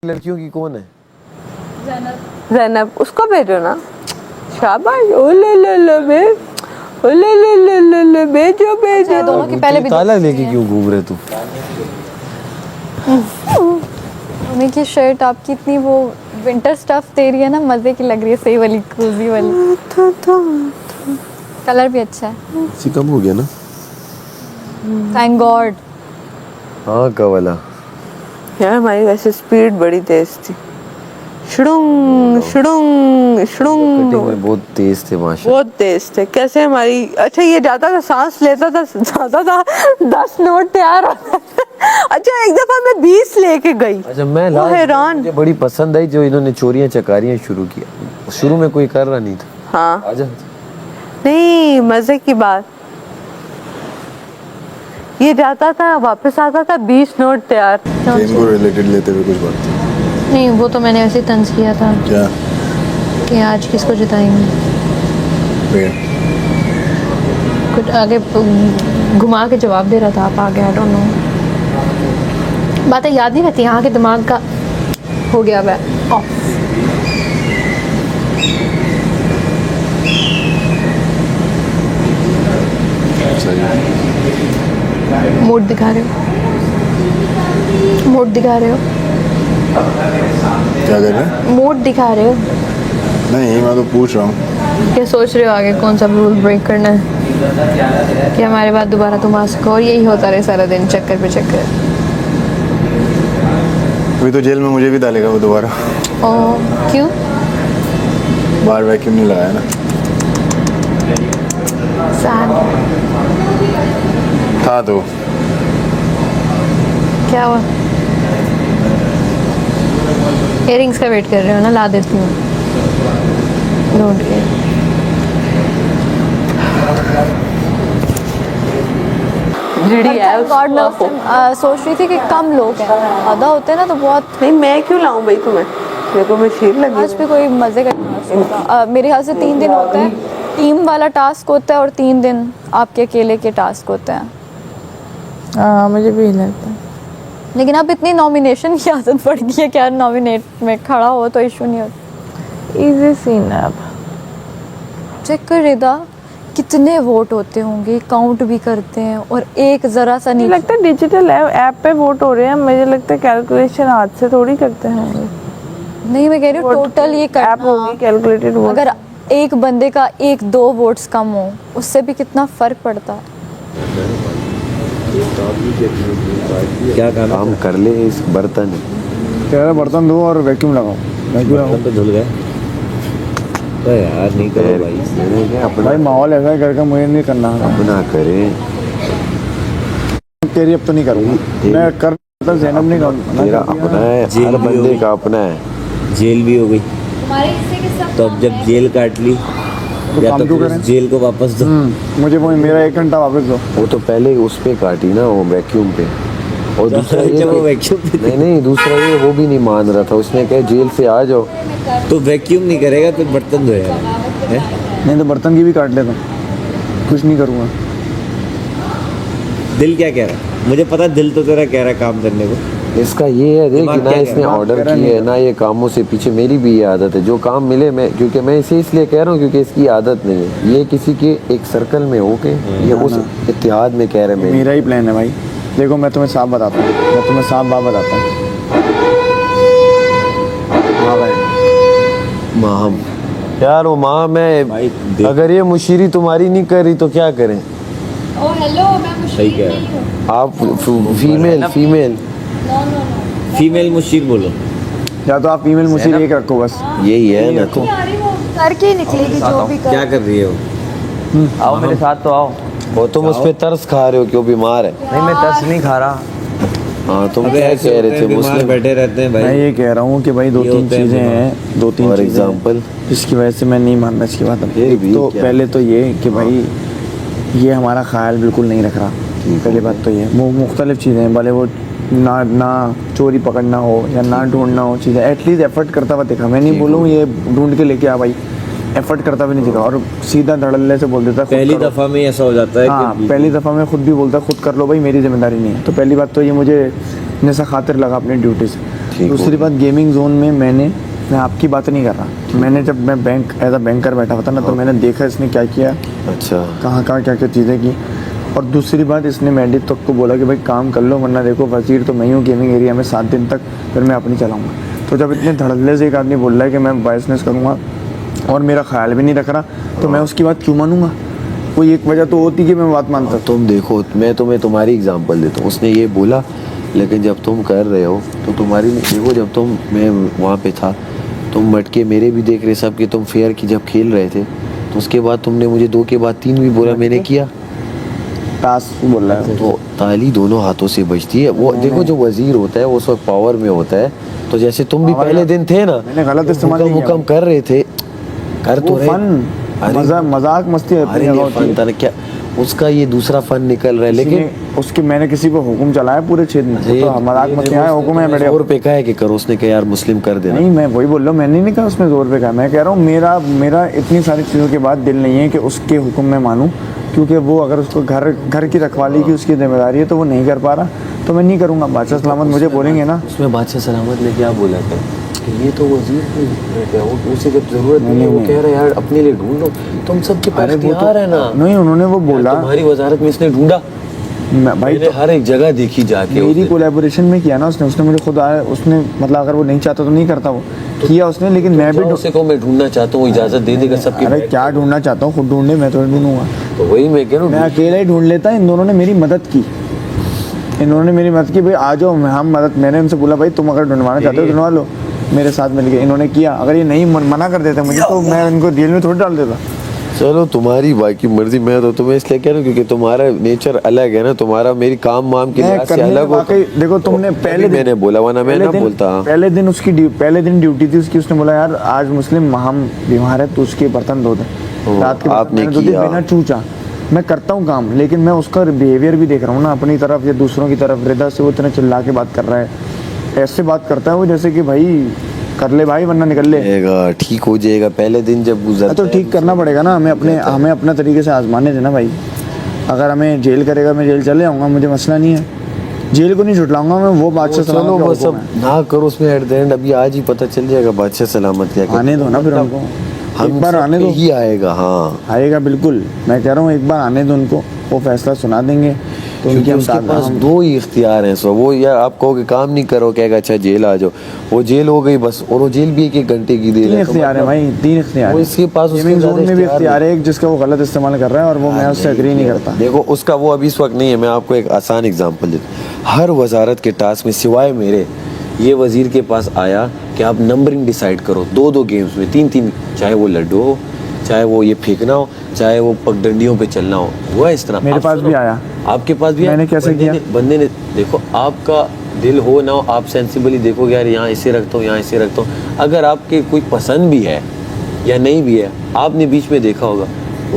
लड़कियों की कौन है? ज़ैनब, उसको भेजो ना। शाबाश, ओ ले ले ले बे, ओ ले ले ले ले ले, भेजो भेजो। दोनों की पहले भी ताला लेके क्यों घूम रहे तू? मम्मी की शर्ट आपकी इतनी वो विंटर स्टफ दे रही है ना, मजे की लग रही है, सही वाली कोजी वाली। कलर भी अच्छा है। इसी कम हो गया ना? Thank God. हाँ का वाला यार हमारी वैसे स्पीड बड़ी तेज थी। शुडुंग शुडुंग शुडुंग, कटिंग में बहुत तेज थे माशा। बहुत तेज थे। कैसे हमारी, अच्छा ये जाता था सांस लेता था, जाता था 10 नोट तैयार होता था। अच्छा एक दफा मैं 20 लेके गई। अच्छा मैं वो हैरान। मुझे बड़ी पसंद आई जो इन्होंने चोरियां चकारियां शुरू किया। शुरू में कोई कर रहा नहीं था। हाँ आजा। नहीं, मजे की बात। ये जाता था वापस आता था 20 नोट तैयार। गेम को रिलेटेड लेते हुए कुछ बात नहीं, वो तो मैंने वैसे ही तंज किया था क्या? कि आज किसको जिताएंगे। पेड़ कुछ आगे घुमा के जवाब दे रहा था, आप आगे। आई डोंट नो, बातें याद नहीं रहती, यहाँ के दिमाग का हो गया वह ऑफ। मूड दिखा रहे हो, मूड दिखा रहे हो, क्या कर रहे हैं? मूड दिखा रहे हो। नहीं, मैं तो पूछ रहा हूँ। क्या सोच रहे हो आगे कौन सा रूल ब्रेक करना है कि हमारे बाद दोबारा तुम आ सको और यही होता रहे सारा दिन, चक्कर पे चक्कर। अभी तो जेल में मुझे भी डालेगा वो दोबारा। ओह क्यों? बाहर वैक्यूम नहीं लगाया ना। सैड। था तो क्या हुआ? इयरिंग्स का वेट कर रहे हो ना, ला देती हूँ ढूंढ के। जीडी है गॉड मैं उस टाइम सोच रही थी कि कम लोग हैं, ज़्यादा होते हैं ना तो बहुत। नहीं, मैं क्यों लाऊं भाई तुम्हें, मेरे को मशीन लगी आज भी कोई मज़े का टास्क होगा। मेरे ख्याल से 3 दिन होता है, टीम वाला टास्क होता है और 3 दिन आपके अकेले के टास्क होते हैं। हाँ मुझे भी लगता है। लेकिन अब इतनी नॉमिनेशन की आदत पड़ गई है, क्या नॉमिनेट में खड़ा हो तो इशू नहीं होता। इजी सीन है अब। चेक कर रिदा, कितने वोट होते होंगे, काउंट भी करते हैं और एक ज़रा सा नहीं मुझे लगता है डिजिटल ऐप पे वोट हो रहे हैं। मुझे लगता है कैलकुलेशन हाथ से थोड़ी करते हैं। नहीं, मैं कह रही हूँ टोटल ये ऐप होगी कैलकुलेटेड वोट। अगर एक बंदे का 1-2 वोट्स कम हो, उससे भी कितना फ़र्क पड़ता है। क्या काम कर ले इस बर्तन? कह रहा बर्तन धो और वैक्यूम लगाओ। वैक्यूम लगाओ तो धुल गए तो यार नहीं करो भाई। अपना भाई माहौल ऐसा है घर का, मुझे नहीं करना। अपना करे। तेरी अब तो नहीं करूँगा मैं, कर ज़ैनब नहीं करूँगा। तेरा अपना है, हर बंदे का अपना है। जेल भी हो गई तो अब जब जेल काट ली या काम तो क्यों फिर उस करें? जेल को वापस दो। मुझे वो मेरा 1 घंटा वापस दो। वो तो पहले उस पे काटी ना, वो वैक्यूम पे। और दूसरा ये जब वो कि- वैक्यूम नहीं दूसरा ये वो भी नहीं मान रहा था। उसने कहा जेल से आ जाओ। तो वैक्यूम नहीं करेगा फिर बर्तन धोएगा हैं? नहीं तो बर्तन की भी काट लेता, कुछ नहीं करूँगा। दिल क्या कह रहा है? मुझे पता दिल तो तेरा कह रहा है काम करने को। इसका ये है देख दिमाग ना, क्या इसने कह रहा है? ऑर्डर कह रहा किए नहीं है ना, ये कामों से पीछे मेरी भी ये आदत है। जो काम मिले मैं, क्योंकि मैं इसे इसलिए कह रहा हूँ क्योंकि इसकी आदत नहीं है। ये किसी के एक सर्कल में हो के ये उस इत्तेहाद में कह रहे हैं मेरा ही प्लान है भाई। देखो मैं तुम्हें साफ बताता हूँ, मैं तुम्हें साफ बात बताता हूँ। हाँ भाई, माहम यार, वो माँ मैं भाई देख, अगर ये मुशीरी तुम्हारी नहीं कर रही तो क्या करें? सही कह रहा है। आप फीमेल फीमेल मुशीर बोलो। या तो आप फीमेल मुझे एक रखो बस। यही है ना। तो करके निकलेगी जो भी क्या कर रही है वो? आओ मेरे साथ तो आओ। वो तुम उस पे तरस खा रहे हो क्यों? बीमार है? नहीं मैं तरस नहीं खा रहा। हाँ तुम अबे क्या ऐसे कह रहे होते थे? हैं, बीमार मुस्लिम बैठे रहते हैं मैं भाई। ये कह रहा हूँ कि भाई ये 2-3 होते हैं चीज़ें बीमार। हैं, 2-3 और चीज़ें एग्जाम्पल जिसकी वजह से मैं नहीं मान रहा इसकी बात। अब ये भी तो क्या? पहले तो ये कि भाई ये हमारा ख्याल बिल्कुल नहीं रख रहा। पहली बात तो ये मुख्तलिफ चीज़ें हैं, भले वो ना चोरी पकड़ना हो या ना ढूंढना हो चीज़ें, एटलीस्ट एफर्ट करता हुआ देखा। मैं नहीं बोलूँ ये ढूंढ के लेके आ भाई, एफर्ट करता भी नहीं दिखा और सीधा धड़ल्ले से बोल देता खुद पहली करो। दफा में ऐसा हो जाता है हाँ कि पहली दफ़ा में खुद भी बोलता खुद कर लो भाई, मेरी जिम्मेदारी नहीं है। तो पहली बात तो ये मुझे जैसा खातिर लगा अपनी ड्यूटी से। ठीक हो दूसरी बात, गेमिंग जोन में मैं आपकी बात नहीं कर रहा, मैंने जब मैं बैंक एज अ बैंकर बैठा हुआ था ना, तो मैंने देखा इसने क्या किया, अच्छा कहाँ कहाँ क्या क्या चीज़ें की। और दूसरी बात, इसने मैंडेट तक को बोला कि भाई काम कर लो, वरना देखो वजीर तो मैं हूँ गेमिंग एरिया में 7 दिन तक, फिर मैं अपनी चलाऊँगा। तो जब इतने धड़ल्ले से एक आदमी बोल रहा है कि मैं बिजनेस करूँगा और मेरा ख्याल भी नहीं रख रहा, तो मैं उसकी बात क्यों मानूंगा? कोई एक वजह तो होती कि मैं बात मानता। तुम देखो, मैं तुम्हें तुम्हारी एग्जांपल देता हूँ, उसने ये बोला, लेकिन जब तुम कर रहे हो तो तुम्हारी देखो, जब मैं वहाँ पे था, तुम मटके मेरे भी देख रहे सब कि तुम फेयर की जब खेल रहे थे, तो उसके बाद तुमने मुझे 2 के बाद 3 भी बोला, मैंने किया। टास्क बोल रहा है तो ताली दोनों हाथों से बजती है। वो देखो, जो वजीर होता है वो उस वक्त पावर में होता है, तो जैसे तुम भी पहले दिन थे ना, मैंने गलत इस्तेमाल नहीं किया। हुक्म कर रहे थे, कर तो वो रहे, फन मजाक मस्ती अरे ये फन था ना, क्या उसका ये दूसरा फन निकल रहा है, लेकिन उसके मैंने किसी को हुक्म चलाया पूरे क्षेत्र में, तो मजाक मस्ती आया, हुक्म है मेरे 100 रुपए का है कि करो, उसने कहा यार मुस्लिम कर देना। नहीं, मैं वही बोल रहा हूँ, मैंने नहीं कहा उसमें 2 रुपये का, मैं कह रहा हूँ मेरा इतनी सारी चीज़ों के बाद दिल नहीं है कि उसके हुक्म में मानूं, क्योंकि वो अगर उसको घर की रखवाली की उसकी जिम्मेदारी है, तो वो नहीं कर पा रहा, तो मैं नहीं करूँगा। बादशाह सलामत मुझे बोलेंगे ना, उसमें बादशाह सलामत ने क्या बोला था कि ये तो वजीर है, उसे जब जरूरत नहीं है वो कह रहा है यार अपने लिए ढूंढ लो, तुम सबके पास इख्तियार है ना। नहीं, उन्होंने वो बोला, तुम्हारी वजारत में इसने ढूंढा, भाई मैंने हर एक जगह देखी जाके, मेरी कोलैबोरेशन में किया ना उसने मुझे खुद आया, उसने मतलब अगर वो नहीं चाहता तो नहीं करता, वो किया उसने, लेकिन मैं भी उसे को मैं ढूंढना चाहता हूँ, इजाजत दे देगा सबकी। अरे क्या ढूंढना चाहता हूँ, खुद ढूंढने, मैं तो ढूंढूंगा। तो वही मैं कह रहा मैं हूँ, अकेला ही ढूंढ लेता। इन दोनों ने मेरी मदद की, भाई आ जाओ, हम मदद, मैंने उनसे बोला भाई तुम अगर ढूंढवाना चाहते हो ढूंढवा लो, मेरे साथ मिल गए, इन्होंने किया। अगर ये नहीं मना कर देते मुझे, तो मैं इनको जेल में थोड़ी डाल देता। चलो तुम्हारी भाई की मर्जी, मैं तो तुम्हें इसलिए कह रहा हूँ क्योंकि तुम्हारा नेचर अलग है ना, तुम्हारा मेरी काम के लिहाज से अलग हो। देखो तुमने पहले मैंने बोला, वरना मैं ना बोलता। पहले दिन ड्यूटी थी उसकी, उसने बोला यार आज मुस्लिम हम बीमार है तो उसके बर्तन धो दे, रात के आपने किया, बिना चूचा। मैं करता हूँ काम, लेकिन मैं उसका बिहेवियर भी देख रहा हूँ ना, अपनी तरफ या दूसरों की तरफ। रिदा से वो इतना चिल्ला के बात कर रहा है, ऐसे बात करता है वो जैसे कि भाई कर ले भाई वरना निकल ले। ठीक हो जाएगा, पहले दिन जब गुजर तो ठीक करना पड़ेगा ना, हमें अपना तरीके से आजमाने देना भाई। अगर हमें जेल करेगा, मैं जेल चले आऊँगा, मुझे मसला नहीं है, जेल को नहीं छुटलाऊंगा मैं। वो बादशाह चलो वो सब ना करो, उसमें एट द एंड अभी आज ही पता चल जाएगा बादशाह सलामत क्या। आने दो ना फिर उनको, एक बार आने दो, ही आएगा। हाँ आएगा बिल्कुल, मैं कह रहा हूँ एक बार आने दो उनको, वो फैसला सुना देंगे। तो क्योंकि उसके पास 2 ही इख्तियार हैं, सो वो या आप कहोगे काम नहीं करो, कहेगा अच्छा जेल आ जाओ, वो जेल हो गई बस, और वो जेल भी 1-1 घंटे की दे रहा है। 3 इख्तियार है भाई, 3 इख्तियार वो इसके पास, गेमिंग जोन में भी इख्तियार है एक, जिसका वो गलत इस्तेमाल कर रहा है, और वो मैं उससे एग्री नहीं करता। देखो उसका वो अभी इस वक्त नहीं है। मैं आपको एक आसान एग्जांपल देता हूँ, हर वजारत के टास्क में सिवाय मेरे, ये वजीर के पास आया कि आप नंबरिंग डिसाइड करो 2-2 गेम्स में, 3-3, चाहे वो लड्डू हो, चाहे वो ये फेंकना हो, चाहे वो पगडंडियों पे चलना हो, वो इस तरह मेरे पास भी आया, आपके पास भी। मैंने कैसे किया? बंदे ने देखो, आपका दिल हो ना हो, आप सेंसिबली देखोगे यार यहाँ इसे रखता हूँ, यहाँ इसे रखता हूँ। अगर आपके कोई पसंद भी है या नहीं भी है, आपने बीच में देखा होगा,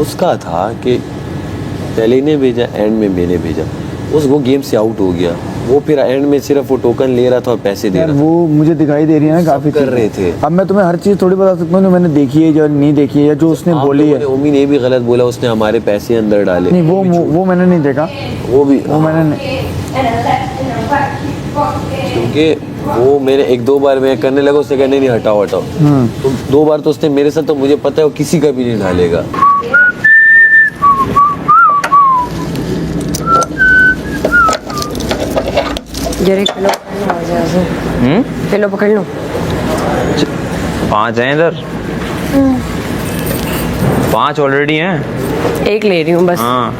उसका था कि पहले इन्हें भेजा, एंड में मैंने भेजा, वो गेम से आउट हो गया, वो फिर एंड में सिर्फ वो टोकन ले रहा था और पैसे दे रहा था। वो मुझे दिखाई दे रही है ना काफी कर रहे थे। अब मैं तुम्हें हर चीज थोड़ी बता सकता हूँ जो मैंने देखी है, जो नहीं देखी है, या जो उसने बोली है। उम्मीद ने भी गलत बोला, उसने हमारे पैसे अंदर डाले। नहीं, वो मैंने नहीं देखा, वो मैंने नहीं। क्योंकि वो मैंने 1-2 बार मैं करने लगा, उसने कहा नहीं हटाओ तो 2 बार तो उसने मेरे साथ, तो मुझे पता है वो किसी का भी नहीं डालेगा। जरा किलो पकड़ लो। 5 हैं इधर, 5 ऑलरेडी हैं। एक ले रही हूँ बस। हाँ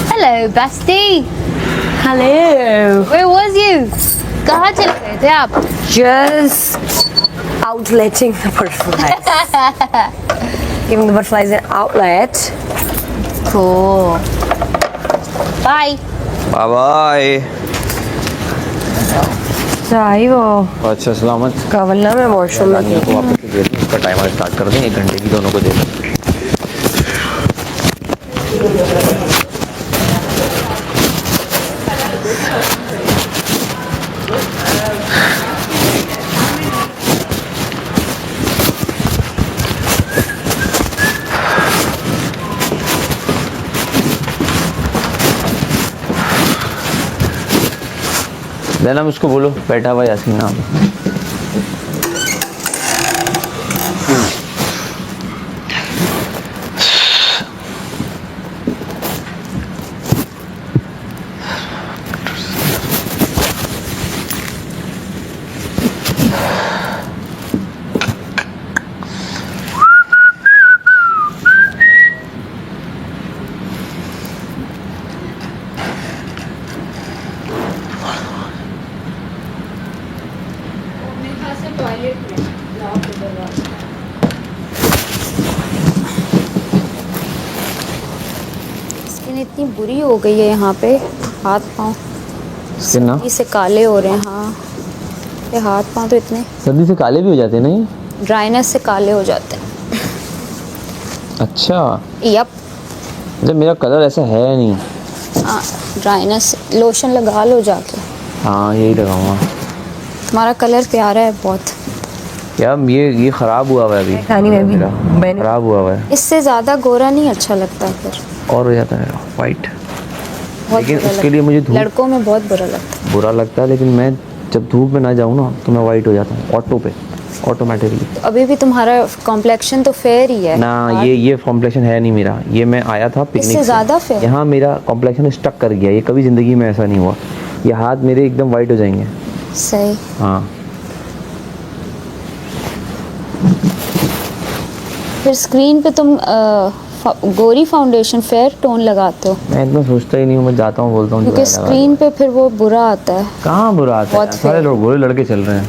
hello bestie, hello, where was you? कहाँ चले गए थे आप? just outletting the butterflies. Giving the butterflies an outlet. Cool. Bye. Bye bye. चाहिए वो अच्छा सलामत। कवलना में वॉशरूम में रानियों को वापस से दे दें, उसका टाइमर स्टार्ट कर दें, 1 घंटे की दोनों को दे दें। जैनब उसको बोलो बैठा हुआ यासीन नाम। स्किन इतनी बुरी हो गई है यहाँ पे, हाथ पाँव स्किन ना सर्दी से काले हो रहे हैं। हाँ, ये हाथ पाँव तो इतने सर्दी से काले भी हो जाते हैं नहीं? ड्राइनेस से काले हो जाते हैं। अच्छा, यप, जब मेरा कलर ऐसा है नहीं। हाँ, ड्राइनेस लोशन लगा लो जाके। हाँ यही लगाऊंगा। तुम्हारा कलर प्यारा है बहुत। यार ये ख़राब हुआ हुआ है अभी। खानी में भी मेरा मैंने ख़राब हुआ हुआ है इससे ज़्यादा गोरा नहीं अच्छा लगता फिर, और हो जाता है वाइट। बहुत लेकिन बुरा उसके लगता लिए मुझे है। धूप लड़कों में बहुत बुरा लगता है। बुरा लगता है, लेकिन मैं जब धूप में ना जाऊँ ना तो मैं वाइट हो जाता हूँ ऑटो पे, ऑटोमेटिकली। तो अभी भी तुम्हारा कॉम्प्लेक्शन तो फेयर ही है ना ये कॉम्प्लेक्शन है नहीं मेरा। ये मैं आया था पिकनिक इससे ज़्यादा फेयर। यहाँ मेरा कॉम्प्लेक्शन स्टक कर गया। ये कभी ज़िंदगी में ऐसा नहीं हुआ। ये हाथ मेरे एकदम वाइट हो जाएंगे। सही। हाँ फिर स्क्रीन पे तुम गोरी फाउंडेशन फेयर टोन लगाते हो, मैं इतना सोचता ही नहीं हूँ। मैं जाता हूँ बोलता हूँ क्योंकि स्क्रीन पे फिर वो बुरा आता है। कहाँ बुरा आता है? बहुत सारे fair। लोग गोरे लड़के चल रहे हैं।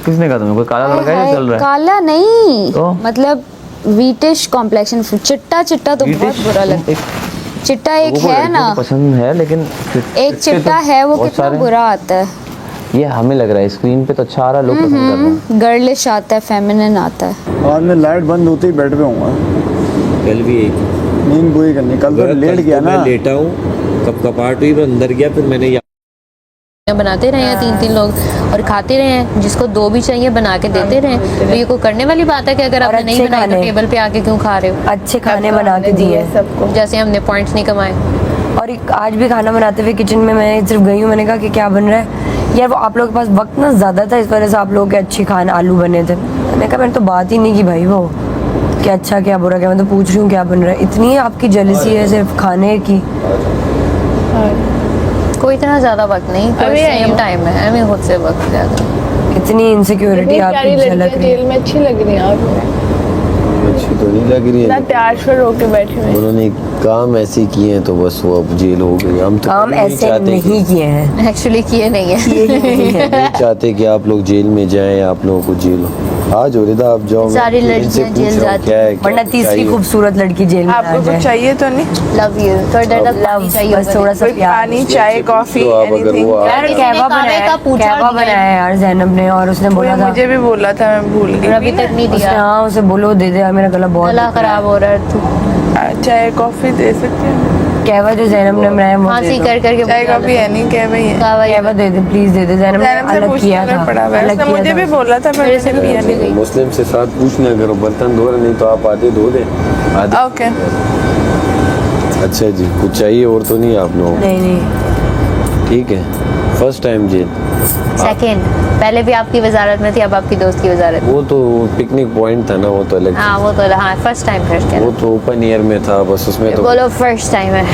किसने कहा तुम्हें? कोई काला लड़का है हाय, जो चल रहा है? काला नहीं तो? मतलब वीटिश कॉम्प्लेक्शन, चिट्टा चिट्टा तो बहुत British बुरा लगता है। चिट्टा एक लोगों को है लड़कियों ना, को पसंद है, लेकिन एक चिट्टा है वो कितना बुरा आता है। ये हमें लग रहा है स्क्रीन पे तो अच्छा आ रहा है, लोग पसंद कर रहे हैं। गर्लिश आता है, फेमिनिन आता है। आज मैं लाइट बंद होते ही बेड पे हूँ। कल भी एक नींद पूरी करनी, कल तो लेट गया ना। मैं लेटा हूँ, कपकपाहट हुई, मैं अंदर गया, फिर मैंने बनाते रहे हैं 3-3 लोग और खाते रहे हैं। जिसको 2 भी चाहिए बना के देते रहे। तो ये कोई करने वाली बात है कि अगर आपने नहीं बनाया तो टेबल पे आके क्यों खा रहे हो? अच्छे खाने बना के दिए सबको। जैसे हमने पॉइंट्स नहीं कमाए। और आज भी खाना बनाते हुए किचन में मैं सिर्फ गई हूँ, मैंने कहा कि क्या बन रहा है यार। वो आप लोगों के पास वक्त ना ज़्यादा था, इस वजह से आप लोगों के अच्छे खाना आलू बने थे। मैंने कहा मैंने तो बात ही नहीं की भाई, वो क्या अच्छा क्या बुरा क्या, मैं तो पूछ रही हूँ क्या बन रहा है। इतनी आपकी जेलसी है सिर्फ खाने की। कोई इतना ज़्यादा वक्त नहीं, सेम टाइम है। हमें खुद से वक्त ज़्यादा। इतनी इनसिक्योरिटी आपकी झलक रही जेल में अच्छी लग रही है आप, अच्छी तो नहीं लग रही इतना है। तैयार श्योर होके बैठे हुए हैं। उन्होंने काम ऐसे किए हैं तो बस वो अब जेल हो गई। हम तो काम नहीं ऐसे चाहते नहीं किए हैं, एक्चुअली किए नहीं है। ये ही नहीं है। नहीं चाहते कि आप लोग जेल में जाएं या आप लोगों को जेल हो। आज हो रिदा आप जाओ, सारी इनसे लड़कियां पूछ जेल रहा हूं जाती क्या है, क्या वरना तीसरी चाहिए। खूबसूरत लड़की जेल में आ आपको कुछ जाए। चाहिए तो नहीं? Love you. थोड़ा देर तक पानी चाहिए बस थोड़ा सा कोई प्यार। पानी, चाय, कॉफी, तो आप अगर एनीथिंग? वो यार किसी ने कहवा कावे का पूछा कहवा और दिया बनाया है यार जैनब ने, और उसने बोला था मुझे भी बोला था, मैं भूल और गई। अभी तक नहीं उसने, दिया। हाँ उसे बोलो दे दे, मेरा गला बहुत गला खराब हो रहा है तू। चाय कॉफी दे सकते हैं? कहवा जो जैनब ने बनाया वो हाँसी दे दो। कर करके चाय कॉफी है नहीं, क्या भाई है? कहवा दे दे प्लीज, दे दे। जैनब ने जैनब से अलग किया पूछना था, पड़ा हुआ है। अलग उसने किया मुझे भी था। बोला था, पर मेरे से मैंने पिया नहीं। मुस्लिम से साथ पूछना करो, बर्तन धो रहे नहीं तो आप आधे धो दें आधे। ओके, अच्छा जी, कुछ चाहिए और तो नहीं आप लोगों को? नहीं नहीं, ठीक है। फर्स्ट टाइम जेल, सेकंड, पहले भी आपकी वजारत में थी, अब आपकी दोस्त की वजारत। वो तो पिकनिक पॉइंट था ना, वो तो अलग। हाँ वो तो हाँ फर्स्ट टाइम फर्स्ट वो तो ओपन एयर में था, बस उसमें तो बोलो फर्स्ट टाइम है।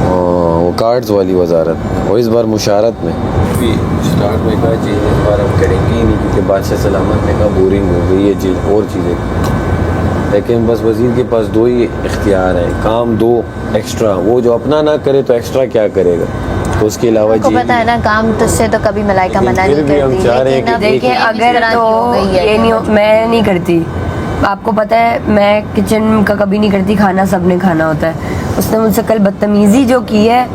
वो कार्ड्स वाली वजारत में, और इस बार मुशारत में भी स्टार्ट में कहा जेल इस बार हम करेंगे ही नहीं, क्योंकि बादशाह सलामत ने कहा बोरिंग हो गई है जेल, और चीज़ें। लेकिन बस वजीर के पास 2 ही इख्तियार है, काम 2 एक्स्ट्रा, वो जो अपना ना करे तो एक्स्ट्रा क्या करेगा, तो उसके अलावा आपको पता है ना, काम तुझसे तो कभी मलाइका मना फिर नहीं भी हम करती। चाह रहे हैं लेकिन कि अब देखिए ये अगर इस तरह तो की हो गई है। ये नहीं मैं नहीं करती, आपको पता है मैं किचन का कभी नहीं करती, खाना सबने खाना होता है। उसने मुझसे कल बदतमीजी जो की है,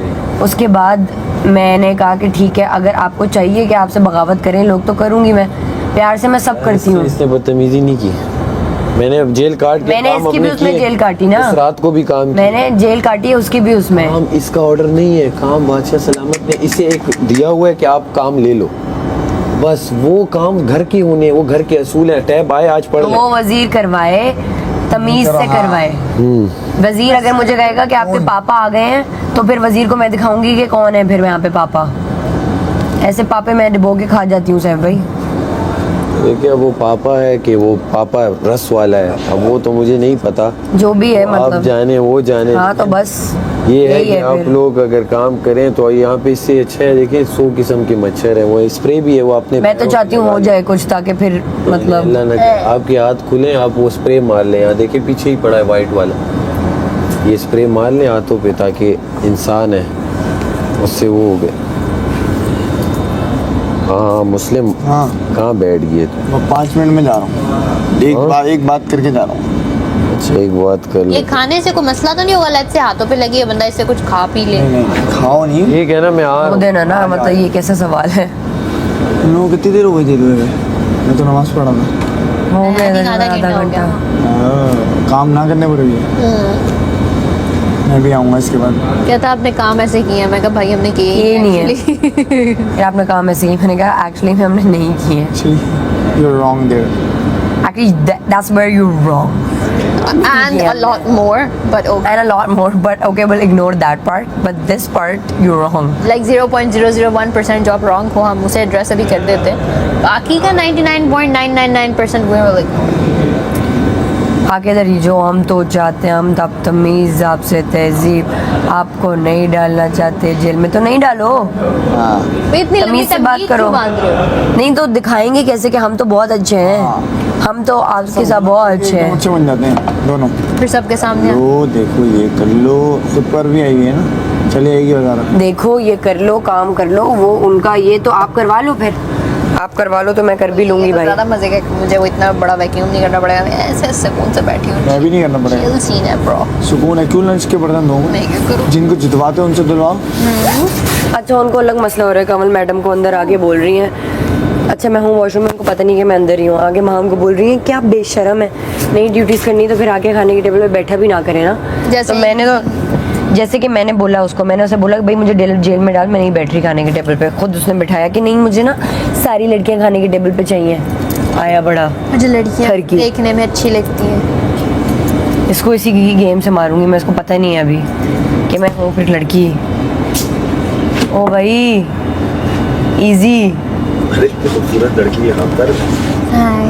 उसके बाद मैंने कहा कि ठीक है, अगर आपको चाहिए कि आपसे बगावत करें लोग तो करूँगी मैं, प्यार से मैं सब करती हूँ। इसने बदतमीजी नहीं की, मैंने अब जेल काट के मैंने काम इसकी भी अपने उसमें किए। जेल काटी ना, इस रात को भी काम किया। मैंने जेल काटी है उसकी भी उसमें। काम इसका ऑर्डर नहीं है, काम बादशाह सलामत ने इसे एक दिया हुआ है कि आप काम ले लो, बस वो काम घर के होने, वो घर के असूल है। टैब आए आज पढ़ तो ले। वो वजीर करवाए, तमीज से करवाए। वजीर अगर मुझे कहेगा कि आपके पापा आ गए हैं तो फिर वजीर को मैं दिखाऊंगी कि कौन है फिर यहाँ पे पापा। ऐसे पापे मैं डिबो के खा जाती हूँ सैफ भाई। देखिए वो पापा है कि वो पापा रस वाला है, अब वो तो मुझे नहीं पता, जो भी है आप मतलब। जाने वो जाने। हाँ तो बस ये है यही कि आप फिर। लोग अगर काम करें तो यहाँ पे इससे अच्छा है, देखिए 100 किस्म के मच्छर है, वो स्प्रे भी है वो अपने मैं तो चाहती हूँ हो जाए कुछ ताकि फिर मतलब अल्लाह ना करे, आपके हाथ खुले आप वो स्प्रे मार लें, यहाँ देखिए पीछे ही पड़ा है वाइट वाला, ये स्प्रे मार लें हाथों पे ताकि इंसान है उससे वो हो गए। हाँ मुस्लिम हाँ कहाँ बैठ गए मैं 5 मिनट में जा रहा हूँ, एक बात करके जा रहा हूँ। अच्छा एक बात कर ये लो, खाने से कोई मसला तो नहीं होगा, लाइक से हाथों पे लगी है बंदा इससे कुछ खा पी ले। नहीं नहीं खाओ नहीं। ठीक है ना मैं आ रहा वो हूँ। देना ना, मतलब ये कैसा सवाल है। तुम लोगों को कितनी देर हो गई जेल में? मैं तो नमाज पढ़ा था। हो गया I think आधा घंटा हो घंटा। गया। काम ना करने पड़ेगी। मैं भी आऊँगा इसके बाद। कहता आपने काम ऐसे किया, मैं कहा भाई हमने किए ही ये नहीं है। actually। ये आपने काम ऐसे ही, मैंने कहा एक्चुअली हमने नहीं किए। You're wrong there. Actually that's where you're wrong and a lot more, but okay. and a lot more, but okay we'll ignore that part, but this part you're wrong. like 0.001% job wrong हो हम उसे address अभी कर देते, बाकी का 99.999% we were like आके इधर ही जो हम तो चाहते हैं, हम तब तमीज़ आपसे तहजीब आपको नहीं डालना चाहते जेल में तो नहीं डालो, भाई इतनी लंबी तमीज़ से बात तमीज़ करो। क्यों बांध रहे हो? नहीं तो दिखाएंगे कैसे कि हम तो बहुत अच्छे हैं, हम तो आपके साथ बहुत अच्छे एकदम हैं। अच्छे बन जाते हैं दोनों। फिर सबके सामने लो देखो ये कर लो, खुद पर भी आई हुई है ना, चले आएगी बाजार। देखो ये कर लो, काम कर लो, वो उनका ये तो आप करवा लो, फिर आप करवा लो तो मैं कर भी लूंगी भाई। ज़्यादा मजे का मुझे वो इतना बड़ा वैक्यूम नहीं करना पड़ेगा, मैं ऐसे सुकून से बैठी हूँ। मैं भी नहीं करना पड़ेगा, चिल सीन है ब्रो। सुकून है। क्यों लंच के बर्तन धोऊं? मैं क्या करूँ? जिनको जितवाते हैं उनसे धुलवाओ। अच्छा उनको अलग मसला हो रहा है, कमल मैडम को अंदर आके बोल रही हैं, अच्छा मैं हूँ वॉशरूम में, उनको पता नहीं कि मैं अंदर ही हूँ, आगे माँ उनको बोल रही हैं क्या बेशरम है, नहीं ड्यूटीज़ करनी तो फिर आके खाने की टेबल पे बैठा भी ना करे ना। जैसे तो मैंने तो जैसे कि मैंने बोला उसको, मैंने उसे बोला कि भाई मुझे जेल में डाल, मैं नहीं बैठ रही खाने की टेबल पे, खुद उसने बिठाया कि नहीं मुझे ना सारी लड़कियां खाने की टेबल पे चाहिए। आया बड़ा मुझे लड़कियाँ घर की। देखने में अच्छी लगती हैं। इसको इसी की गेम से मारूंगी मैं, इसको पता नहीं है अभी कि मैं हूँ फिर लड़की। ओ भाई इजी खूबसूरत लड़की यहाँ पर हाय